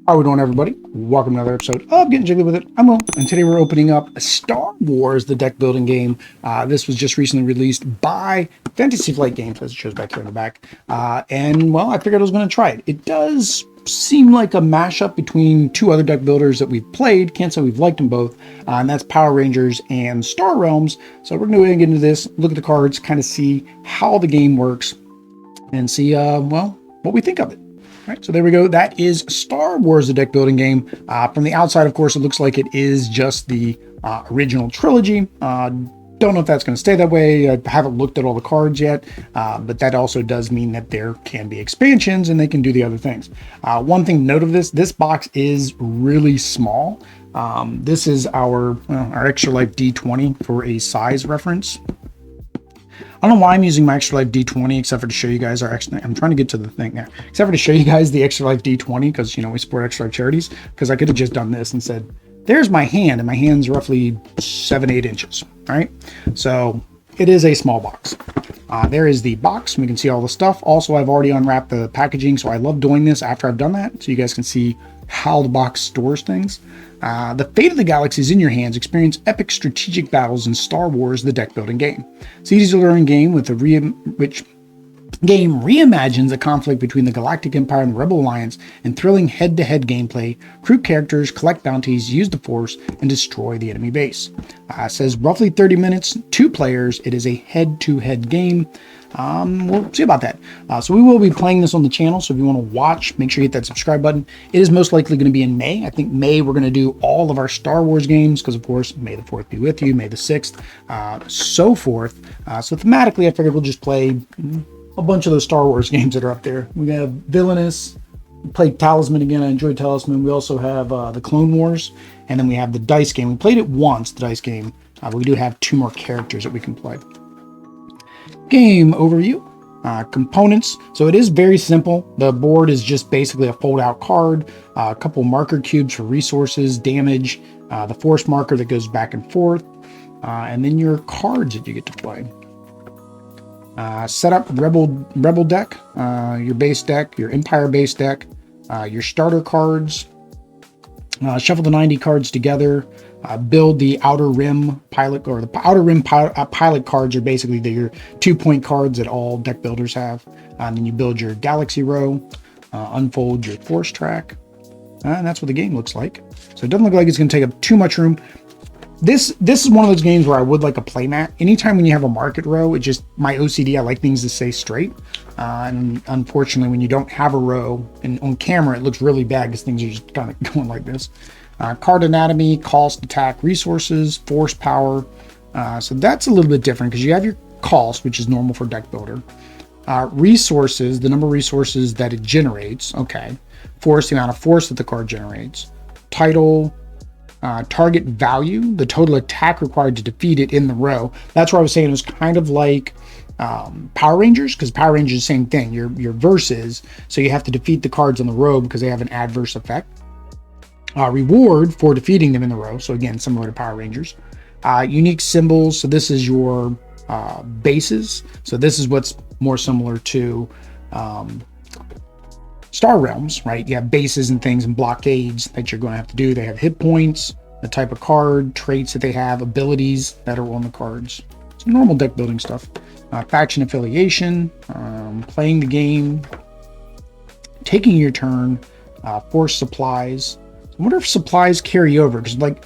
How we doing, everybody? Welcome to another episode of Getting Jiggy With It. I'm Will, and today we're opening up Star Wars, the deck building game. This was just recently released by Fantasy Flight Games, as it shows back here in the back. Well, I figured I was going to try it. It does seem like a mashup between two other deck builders that we've played. Can't say we've liked them both, and that's Power Rangers and Star Realms. So we're going to get into this, look at the cards, kind of see how the game works, and see, well, what we think of it. All right, so there we go. That is Star Wars, the deck building game. From the outside, of course, it looks like it is just the original trilogy. Don't know if that's going to stay that way. I haven't looked at all the cards yet, but that also does mean that there can be expansions and they can do the other things. One thing to note of this box is really small. This is our Extra Life D20 for a size reference. I don't know why I'm using my Extra Life D20 except for to show you guys our extra. I'm trying to get to the thing now. Except for to show you guys the Extra Life D20 because, you know, we support Extra Life charities. Because I could have just done this and said, there's my hand, and my hand's roughly 7-8 inches. All right. So it is a small box. There is the box. We can see all the stuff. Also, I've already unwrapped the packaging, so I love doing this after I've done that, so you guys can see how the box stores things. The fate of the galaxy is in your hands. Experience epic strategic battles in Star Wars, the deck building game. It's easy to learn game with which game reimagines a conflict between the Galactic Empire and the Rebel Alliance in thrilling head-to-head gameplay, recruit characters, collect bounties, use the Force, and destroy the enemy base. It says roughly 30 minutes, 2 players. It is a head-to-head game. We'll see about that. So we will be playing this on the channel, so if you want to watch, make sure you hit that subscribe button. It is most likely going to be in May. I think May we're going to do all of our Star Wars games, because of course, May the 4th be with you, May the 6th, so forth. So thematically, I figured we'll just play a bunch of those Star Wars games that are up there. We have Villainous, played Talisman again. I enjoyed Talisman. We also have the Clone Wars, and then we have the dice game. We played it once, the dice game, but we do have 2 more characters that we can play. Game overview. Components. So it is very simple. The board is just basically a fold-out card, a couple marker cubes for resources, damage, the force marker that goes back and forth, and then your cards that you get to play. Set up Rebel deck, your base deck, your Empire base deck, your starter cards, shuffle the 90 cards together, build the Outer Rim pilot, or the Outer Rim pilot cards are basically your 2-point cards that all deck builders have. And then you build your Galaxy row, unfold your Force track, and that's what the game looks like. So it doesn't look like it's going to take up too much room. This is one of those games where I would like a playmat. Anytime when you have a market row, it just, my OCD, I like things to stay straight. And unfortunately, when you don't have a row, and on camera, it looks really bad because things are just kind of going like this. Card anatomy, cost, attack, resources, force power. So that's a little bit different because you have your cost, which is normal for deck builder. Resources, the number of resources that it generates. Okay. Force, the amount of force that the card generates. Title, target value, the total attack required to defeat it in the row. That's where I was saying it was kind of like Power Rangers, because Power Rangers is the same thing. Your verses, so you have to defeat the cards in the row because they have an adverse effect. Reward for defeating them in the row. So again, similar to Power Rangers. Unique symbols. So this is your bases. So this is what's more similar to Star Realms, right? You have bases and things and blockades that you're going to have to do. They have hit points, the type of card, traits that they have, abilities that are on the cards. It's normal deck building stuff. Faction affiliation, playing the game, taking your turn, force supplies. I wonder if supplies carry over, because like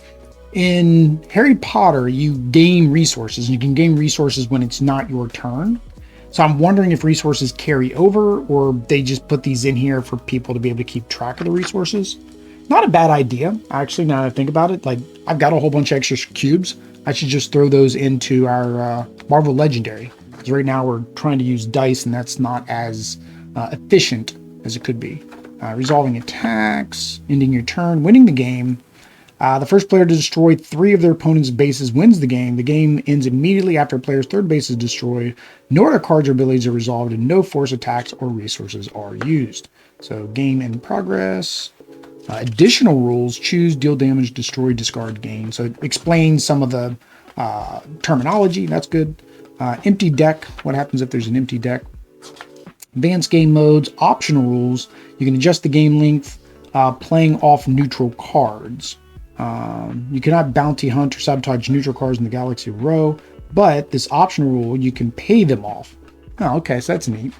in Harry Potter, you gain resources. You can gain resources when it's not your turn. So I'm wondering if resources carry over, or they just put these in here for people to be able to keep track of the resources. Not a bad idea, actually, now that I think about it. Like, I've got a whole bunch of extra cubes. I should just throw those into our Marvel Legendary, because right now we're trying to use dice, and that's not as efficient as it could be. Resolving attacks, ending your turn, winning the game. The first player to destroy 3 of their opponent's bases wins the game. The game ends immediately after a player's 3rd base is destroyed. No other cards or abilities are resolved, and no force attacks or resources are used. So game in progress. Additional rules: choose, deal damage, destroy, discard, gain. So it explains some of the terminology. That's good. Empty deck. What happens if there's an empty deck? Advanced game modes, optional rules. You can adjust the game length, playing off neutral cards. You cannot bounty hunt or sabotage neutral cards in the Galaxy Row, but this optional rule, you can pay them off. Oh, okay, so that's neat.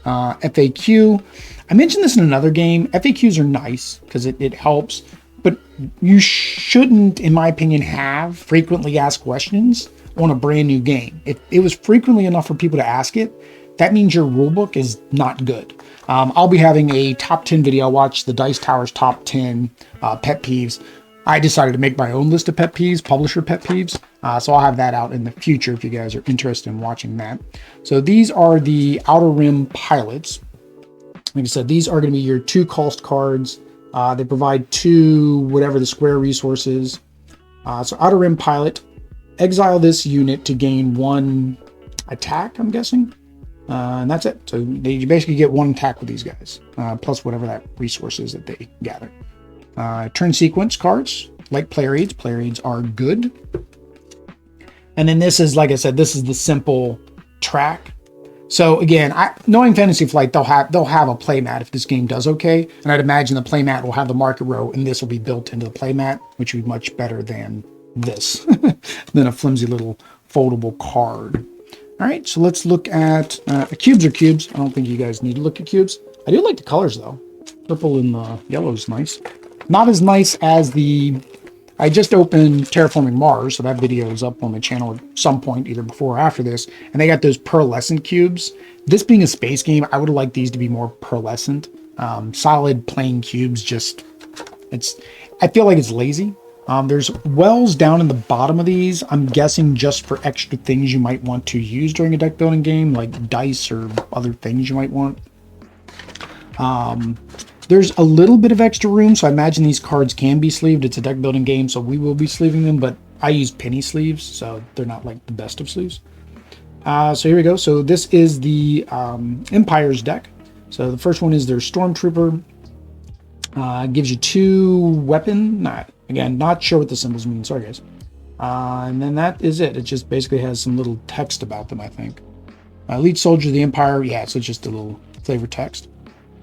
FAQ. I mentioned this in another game. FAQs are nice because it helps, but you shouldn't, in my opinion, have frequently asked questions on a brand new game. If it was frequently enough for people to ask it, that means your rulebook is not good. I'll be having a top 10 video. I'll watch the Dice Tower's top 10 pet peeves. I decided to make my own list of pet peeves, publisher pet peeves. So I'll have that out in the future if you guys are interested in watching that. So these are the Outer Rim pilots. Like I said, these are going to be your 2 cost cards. They provide 2 whatever the square resource is. So Outer Rim pilot, exile this unit to gain 1 attack, I'm guessing. And that's it. So you basically get 1 attack with these guys, plus whatever that resource is that they gather. Turn sequence cards, like player aids. Player aids are good. And then this is, like I said, this is the simple track. So again, knowing Fantasy Flight, they'll have a playmat if this game does okay. And I'd imagine the playmat will have the market row, and this will be built into the playmat, which would be much better than this, than a flimsy little foldable card. All right, so let's look at cubes are cubes. I don't think you guys need to look at cubes. I do like the colors though. Purple and the yellow is nice. Not as nice as I just opened Terraforming Mars, so that video is up on the channel at some point, either before or after this, and they got those pearlescent cubes. This being a space game, I would have liked these to be more pearlescent. Solid plain cubes, I feel like it's lazy. There's wells down in the bottom of these, I'm guessing just for extra things you might want to use during a deck building game, like dice or other things you might want. There's a little bit of extra room, so I imagine these cards can be sleeved. It's a deck building game, so we will be sleeving them, but I use penny sleeves, so they're not like the best of sleeves. So here we go. So this is the Empire's deck. So the first one is their Stormtrooper. Gives you 2 weapon. Not sure what the symbols mean. Sorry, guys. And then that is it. It just basically has some little text about them, I think. Elite Soldier of the Empire. Yeah, so it's just a little flavor text.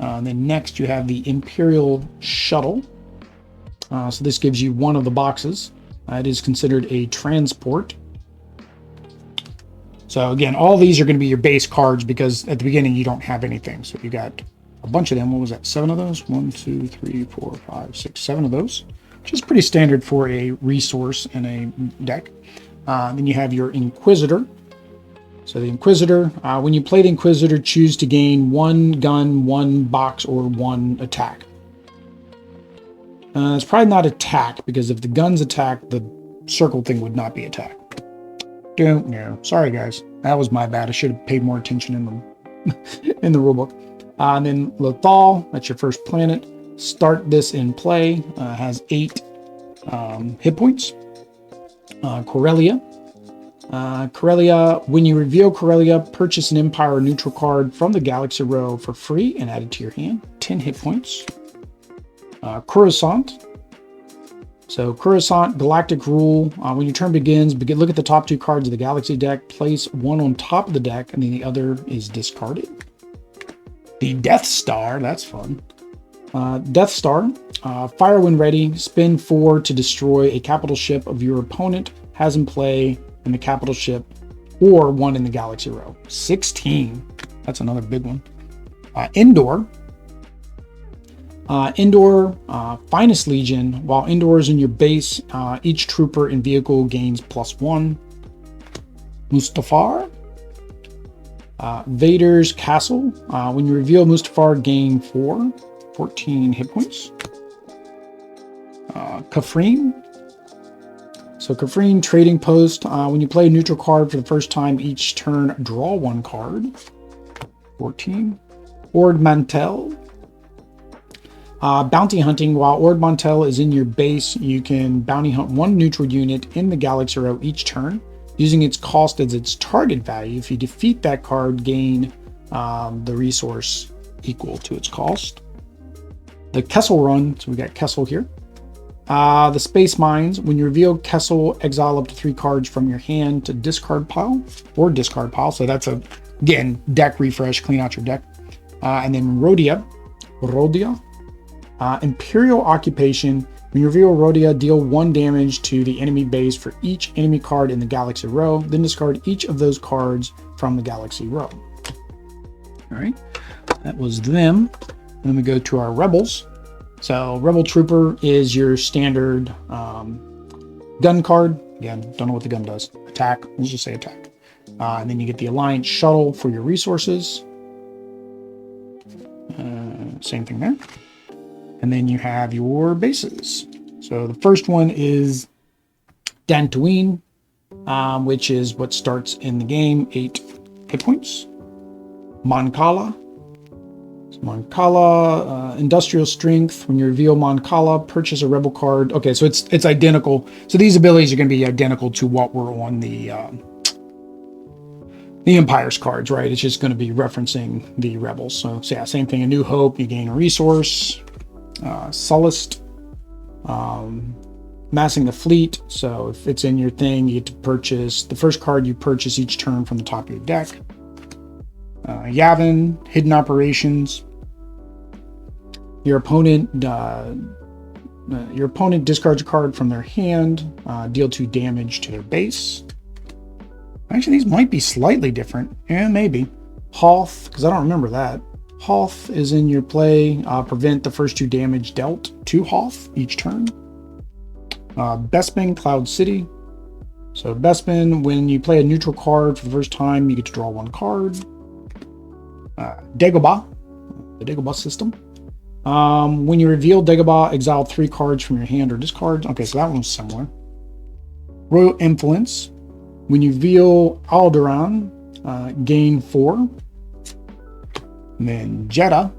And then next you have the Imperial Shuttle. So this gives you 1 of the boxes. It is considered a transport. So again, all these are going to be your base cards because at the beginning you don't have anything. So you got a bunch of them. What was that? 7 of those? 1, 2, 3, 4, 5, 6, 7 of those, which is pretty standard for a resource in a deck. Then you have your Inquisitor. So the Inquisitor, when you play the Inquisitor, choose to gain 1 gun, 1 box, or 1 attack. It's probably not attack, because if the gun's attack, the circle thing would not be attack. Don't know. Sorry, guys. That was my bad. I should have paid more attention in the, in the rulebook. And then Lothal, that's your first planet. Start this in play. Has 8 hit points. Corellia. Corellia, when you reveal Corellia, purchase an Empire neutral card from the Galaxy Row for free and add it to your hand. 10 hit points. Coruscant. So Coruscant, Galactic Rule. When your turn begins, look at the top 2 cards of the Galaxy deck. Place 1 on top of the deck, and then the other is discarded. The Death Star, that's fun. Death Star. Fire when ready. Spin 4 to destroy a capital ship of your opponent. Has in play in the capital ship or 1 in the Galaxy Row. 16. That's another big one. Indoor. Finest Legion. While Indoor is in your base, each trooper and vehicle gains +1. Mustafar. Vader's Castle. When you reveal Mustafar, gain 14 hit points. Kafrene. So Kafrene, Trading Post. When you play a neutral card for the first time each turn, draw 1 card. 14. Ord Mantell. Bounty Hunting. While Ord Mantell is in your base, you can bounty hunt 1 neutral unit in the Galaxy Row each turn, using its cost as its target value. If you defeat that card, gain the resource equal to its cost. The Kessel Run. So we got Kessel here. The Space Mines. When you reveal Kessel, exile up to 3 cards from your hand to discard pile or discard pile. So that's again, deck refresh, clean out your deck. And then Rhodia. Imperial Occupation. When you reveal Rhodia, deal 1 damage to the enemy base for each enemy card in the Galaxy row. Then discard each of those cards from the Galaxy row. All right, that was them. And then we go to our Rebels. So Rebel Trooper is your standard gun card. Again, don't know what the gun does. Attack, let's just say attack. And then you get the Alliance Shuttle for your resources. Same thing there. And then you have your bases. So the first one is Dantooine, which is what starts in the game, 8 hit points. Mon Cala. Industrial Strength. When you reveal Mon Cala, purchase a Rebel card. Okay, so it's identical. So these abilities are going to be identical to what were on the Empire's cards, right? It's just going to be referencing the Rebels. So yeah, same thing. A New Hope, you gain a resource. Sullust, massing the fleet. So if it's in your thing, you get to purchase the first card you purchase each turn from the top of your deck. Yavin, Hidden Operations. Your opponent discards a card from their hand. Deal 2 damage to their base. Actually, these might be slightly different. Yeah, maybe. Hoth, because I don't remember that. Hoth is in your play. Prevent the first 2 damage dealt to Hoth each turn. Bespin, Cloud City. So Bespin, when you play a neutral card for the first time, you get to draw 1 card. Dagobah, the Dagobah system. When you reveal Dagobah, exile 3 cards from your hand or discard. Okay, so that one's similar. Royal Influence. When you reveal Alderaan, gain 4. And then Jeddah,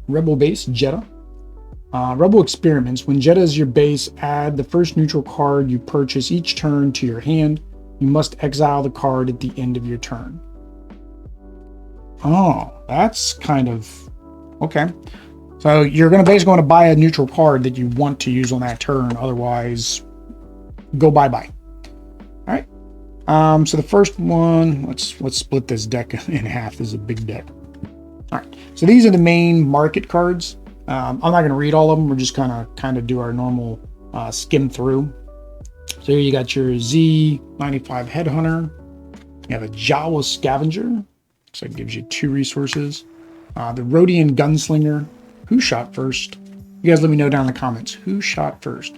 Rebel Base, Jeddah. Rebel Experiments. When Jeddah is your base, add the first neutral card you purchase each turn to your hand. You must exile the card at the end of your turn. Oh, that's kind of... Okay. So you're going to basically want to buy a neutral card that you want to use on that turn. Otherwise, go bye-bye. All right. So the first one, let's split this deck in half. This is a big deck. All right. So these are the main market cards. I'm not going to read all of them. We're just kind of do our normal skim through. So here you got your Z95 Headhunter. You have a Jawa Scavenger. So it gives you 2 resources. The Rhodian Gunslinger. Who shot first? You guys let me know down in the comments. Who shot first?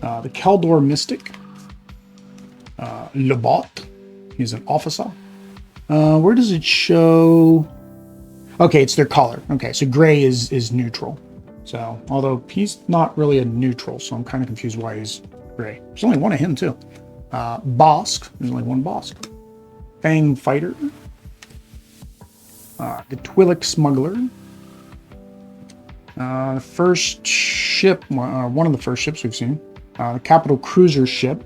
The Keldor Mystic. Lebot. He's an officer. Where does it show? Okay, it's their color. Okay, so gray is neutral. So, although he's not really a neutral, so I'm kind of confused why he's gray. There's only one of him, too. Bosk. There's only one Bosk. Fang Fighter. The Twi'lek Smuggler. The first ship, one of the first ships we've seen. The Capital Cruiser ship.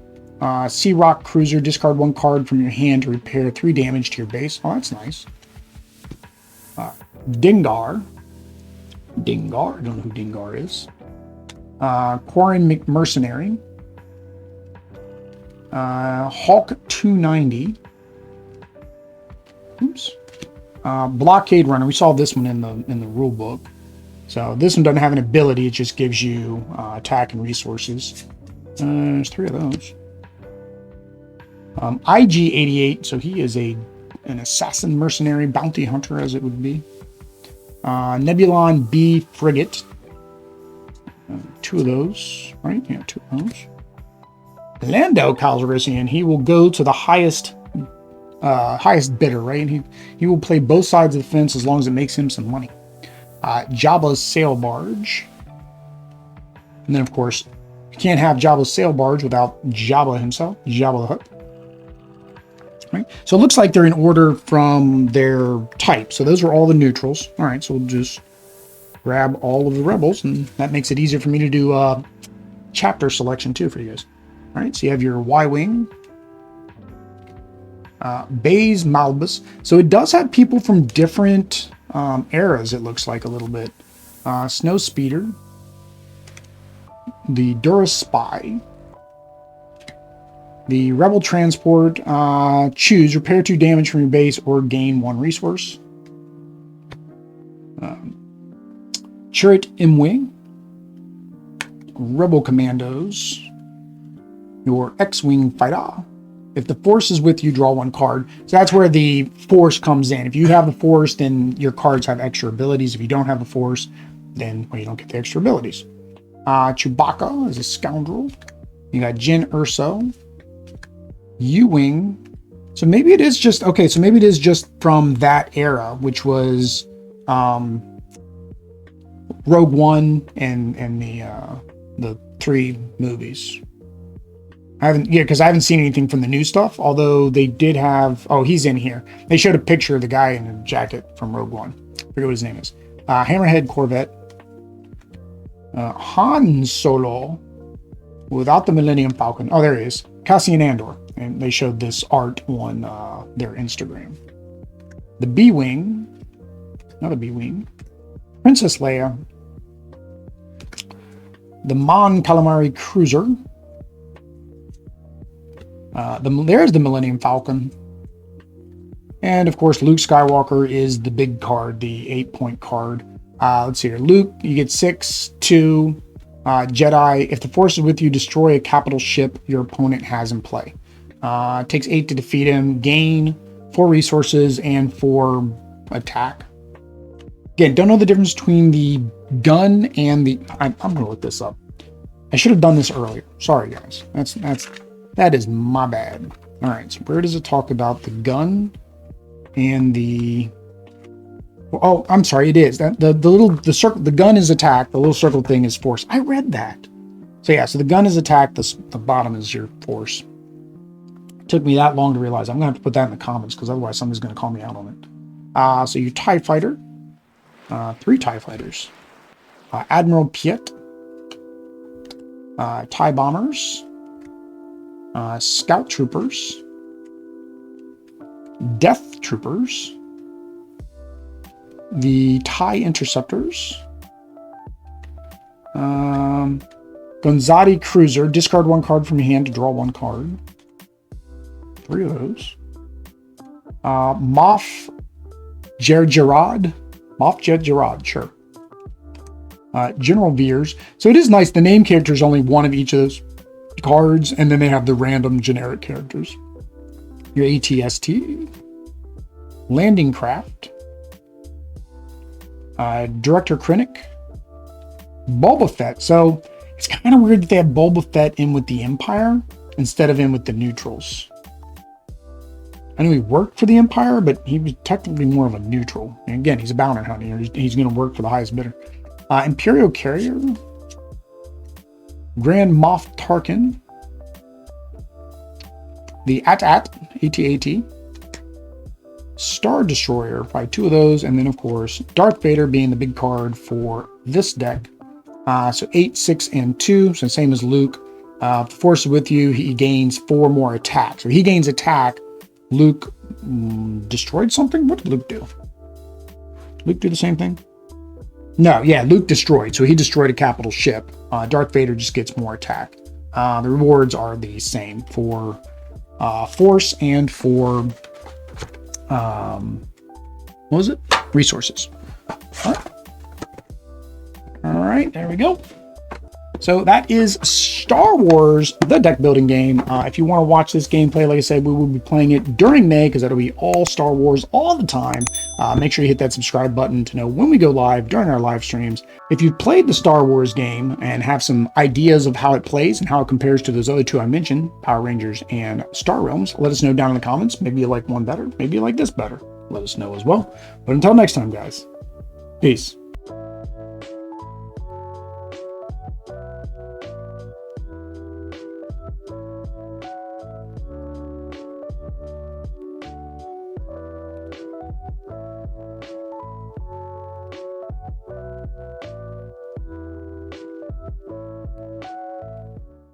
Sea Rock Cruiser, discard 1 card from your hand to repair 3 damage to your base. Oh, that's nice. Dingar. I don't know who Dingar is. Quarren Mercenary. Hawk 290. Oops. Blockade Runner. We saw this one in the rule book. So this one doesn't have an ability. It just gives you attack and resources. There's 3 of those. IG-88, so he is an assassin mercenary bounty hunter, as it would be. Nebulon B frigate. 2 of those, right? Yeah, 2 of those. Lando Calrissian, he will go to the highest bidder, right? He will play both sides of the fence as long as it makes him some money. Jabba's sail barge. And then, of course, you can't have Jabba's sail barge without Jabba himself, Jabba the Hutt. Right? So it looks like they're in order from their type. So those are all the neutrals. All right, so we'll just grab all of the rebels, and that makes it easier for me to do chapter selection too for you guys. All right, so you have your Y-Wing, Baze Malbus. So it does have people from different eras, it looks like a little bit. Snow Speeder, the Dura Spy, the Rebel Transport. Choose repair 2 damage from your base or gain 1 resource. Chariot M-Wing, Rebel Commandos, your X-Wing Fighter. If the Force is with you, draw 1 card. So that's where the Force comes in. If you have the Force, then your cards have extra abilities. If you don't have the Force, then you don't get the extra abilities. Chewbacca is a scoundrel. You got Jyn Erso, U-Wing. So maybe it is just, okay, so maybe it is just from that era, which was Rogue One and the 3 movies. Because I haven't seen anything from the new stuff, although they did have, oh, he's in here. They showed a picture of the guy in a jacket from Rogue One. I forget what his name is. Hammerhead Corvette. Han Solo without the Millennium Falcon. Oh, there he is. Cassian Andor. And they showed this art on their Instagram. The B-Wing. Another B-Wing. Princess Leia. The Mon Calamari Cruiser. There's the Millennium Falcon. And of course, Luke Skywalker is the big card, the 8-point card. Let's see here. Luke, you get 6, 2. Jedi, if the Force is with you, destroy a capital ship your opponent has in play. It takes 8 to defeat him. Gain 4 resources and 4 attack. Again, don't know the difference between the gun and the... I'm going to look this up. I should have done this earlier. Sorry, guys. That is my bad. All right, so where does it talk about the gun and the... Oh, I'm sorry, it is. The circle, the gun is attack, the little circle thing is force. I read that. So yeah, so the gun is attack, the bottom is your force. It took me that long to realize. I'm gonna have to put that in the comments because otherwise somebody's gonna call me out on it. So your TIE fighter, 3 TIE fighters. Admiral Piet, TIE bombers, scout troopers, death troopers, the TIE interceptors, Gonzati cruiser, discard 1 card from your hand to draw 1 card. 3 of those. Moff Jet Gerard, sure. General Veers. So it is nice. The name character is only 1 of each of those cards, and then they have the random generic characters. Your ATST, landing craft, Director Krennic, Boba Fett. So it's kind of weird that they have Boba Fett in with the Empire instead of in with the neutrals. I know he worked for the Empire, but he was technically more of a neutral. And again, he's a bounty hunter. He's going to work for the highest bidder. Imperial Carrier, Grand Moff Tarkin, the AT-AT, Star Destroyer, probably 2 of those, and then of course Darth Vader being the big card for this deck. So 8, 6, and 2, so same as Luke. If the Force is with you, he gains 4 more attack. So he gains attack. Luke destroyed something? What did Luke do? Luke do the same thing? No, yeah, Luke destroyed. So he destroyed a capital ship. Darth Vader just gets more attack. The rewards are the same for Force and for, what was it? Resources. All right, there we go. So that is Star Wars, the deck building game. If you want to watch this gameplay, like I said, we will be playing it during May because that'll be all Star Wars all the time. Make sure you hit that subscribe button to know when we go live during our live streams. If you've played the Star Wars game and have some ideas of how it plays and how it compares to those other 2 I mentioned, Power Rangers and Star Realms, let us know down in the comments. Maybe you like one better. Maybe you like this better. Let us know as well. But until next time, guys, peace.